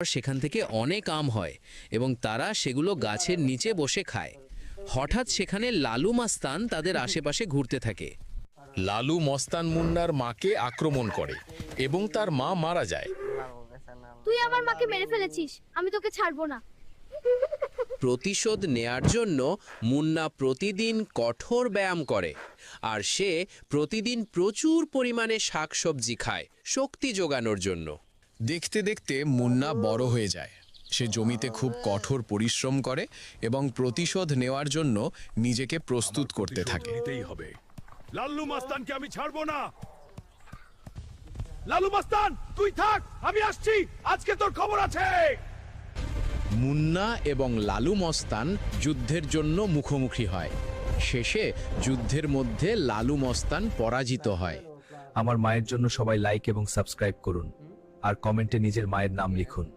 সেখান থেকে অনেক আম হয় এবং তারা সেগুলো গাছের নিচে বসে খায়। হঠাৎ সেখানে লালু মাস্তান তাদের আশেপাশে ঘুরতে থাকে। লালু মস্তান মুন্নার মাকে আক্রমণ করে এবং তার মা মারা যায়। তুই আমার মাকে মেরে ফেলেছিস, আমি তোকে ছাড়বো না। প্রতিশোধ নেয়ার জন্য মুন্না প্রতিদিন কঠোর ব্যায়াম করে আর সে প্রতিদিন প্রচুর পরিমাণে শাকসবজি খায় শক্তি যোগানোর জন্য। দেখতে দেখতে মুন্না বড় হয়ে যায়। সে জমিতে খুব কঠোর পরিশ্রম করে এবং প্রতিশোধ নেওয়ার জন্য নিজেকে প্রস্তুত করতে থাকে। লালু মাস্তানকে আমি ছাড়বো না। লালু মাস্তান তুই থাক, আমি আসছি, আজকে তোর খবর আছে। মুন্না এবং লালু মস্তান যুদ্ধের জন্য মুখোমুখি হয়। শেষে যুদ্ধের মধ্যে লালু মস্তান পরাজিত হয়। আমার মায়ের জন্য সবাই লাইক এবং সাবস্ক্রাইব করুন আর কমেন্টে নিজের মায়ের নাম লিখুন।